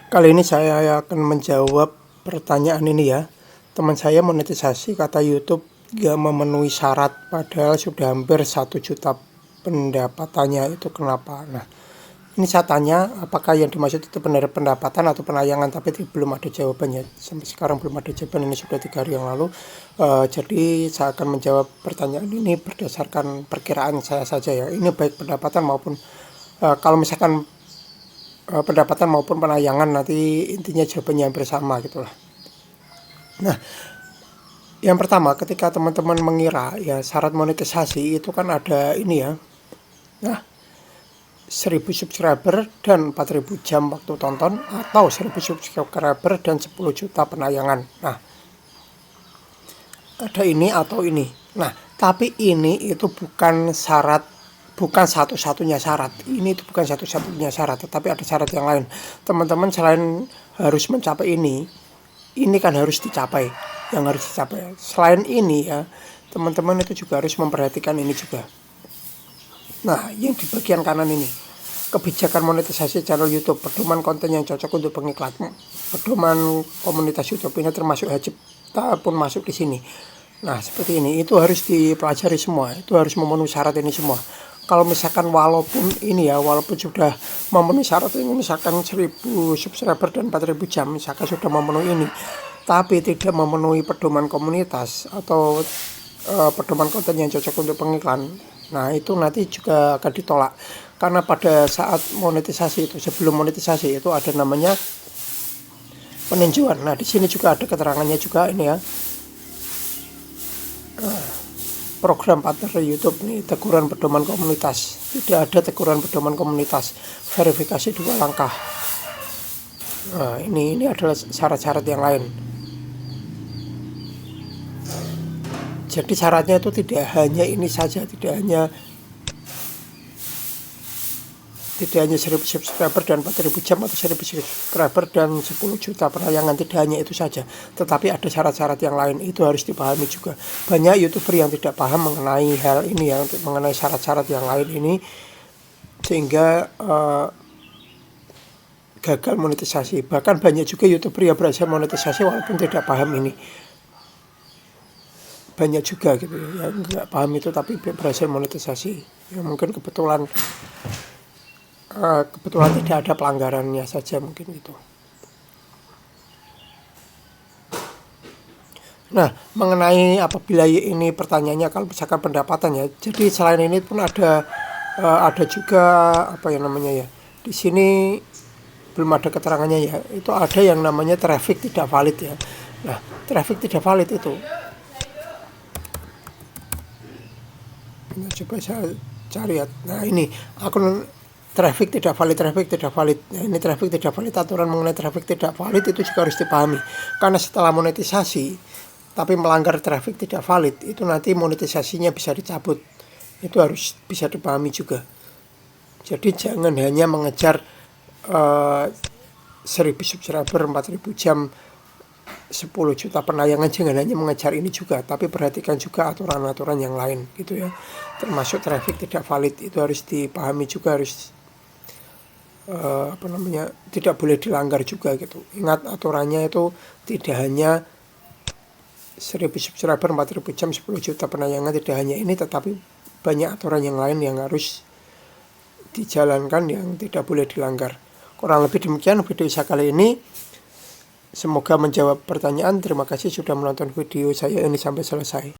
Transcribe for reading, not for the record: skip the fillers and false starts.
Kali ini saya akan menjawab pertanyaan ini ya. Teman saya monetisasi, kata YouTube gak memenuhi syarat padahal sudah hampir 1 juta pendapatannya, itu kenapa? Nah, ini saya tanya apakah yang dimaksud itu benar pendapatan atau penayangan, tapi belum ada jawabannya. Sampai sekarang belum ada jawaban, ini sudah 3 hari yang lalu. Jadi saya akan menjawab pertanyaan ini berdasarkan perkiraan saya saja ya. Ini baik pendapatan maupun kalau misalkan pendapatan maupun penayangan, nanti intinya jawabannya hampir sama gitulah. Nah, yang pertama, ketika teman-teman mengira ya syarat monetisasi itu kan ada ini ya. Nah, 1000 subscriber dan 4000 jam waktu tonton, atau 1000 subscriber dan 10 juta penayangan. Nah, ada ini atau ini. Nah, tapi ini itu bukan syarat, bukan satu-satunya syarat. Ini itu bukan satu-satunya syarat, tetapi ada syarat yang lain. Teman-teman selain harus mencapai ini kan harus dicapai, yang harus dicapai. Selain ini ya, teman-teman itu juga harus memperhatikan ini juga. Nah, yang di bagian kanan ini, kebijakan monetisasi channel YouTube, pedoman konten yang cocok untuk pengiklan, pedoman komunitas YouTube, ini termasuk hajib pun masuk di sini. Nah, seperti ini, itu harus dipelajari semua, itu harus memenuhi syarat ini semua. Kalau misalkan walaupun ini ya, walaupun sudah memenuhi syarat ini, misalkan 1000 subscriber dan 4000 jam, misalkan sudah memenuhi ini, tapi tidak memenuhi pedoman komunitas atau pedoman konten yang cocok untuk pengiklan, nah itu nanti juga akan ditolak. Karena pada saat monetisasi itu, sebelum monetisasi itu ada namanya peninjauan. Nah, di sini juga ada keterangannya juga ini ya. Program partner YouTube ini teguran pedoman komunitas. Tidak ada teguran pedoman komunitas. Verifikasi 2 langkah. Nah, ini adalah syarat-syarat yang lain. Jadi syaratnya itu tidak hanya ini saja, tidak hanya 1000 subscriber dan 4000 jam atau 1000 subscriber dan 10 juta penayangan, tidak hanya itu saja, tetapi ada syarat-syarat yang lain, itu harus dipahami juga. Banyak YouTuber yang tidak paham mengenai hal ini, yang mengenai syarat-syarat yang lain ini, sehingga gagal monetisasi. Bahkan banyak juga YouTuber yang berhasil monetisasi walaupun tidak paham ini. Banyak juga gitu ya, yang nggak paham itu tapi berhasil monetisasi. Ya mungkin kebetulan tidak ada pelanggarannya saja, mungkin gitu. Nah, mengenai apabila ini pertanyaannya kalau misalkan pendapatan ya, jadi selain ini pun ada juga apa yang namanya ya, di sini belum ada keterangannya ya, itu ada yang namanya traffic tidak valid ya. Nah, traffic tidak valid itu, nah, coba saya cari ya. Nah, ini akun traffic tidak valid. Nah, ini traffic tidak valid, aturan mengenai traffic tidak valid itu juga harus dipahami. Karena setelah monetisasi tapi melanggar traffic tidak valid, itu nanti monetisasinya bisa dicabut. Itu harus bisa dipahami juga. Jadi jangan hanya mengejar 1000 subscriber, 4000 jam, 10 juta penayangan, jangan hanya mengejar ini juga, tapi perhatikan juga aturan-aturan yang lain gitu ya. Termasuk traffic tidak valid itu harus dipahami juga, harus tidak boleh dilanggar juga gitu. Ingat aturannya itu tidak hanya 1000 subscriber, 4000 jam, 10 juta penayangan, tidak hanya ini, tetapi banyak aturan yang lain yang harus dijalankan, yang tidak boleh dilanggar. Kurang lebih demikian video saya kali ini. Semoga menjawab pertanyaan. Terima kasih sudah menonton video saya ini sampai selesai.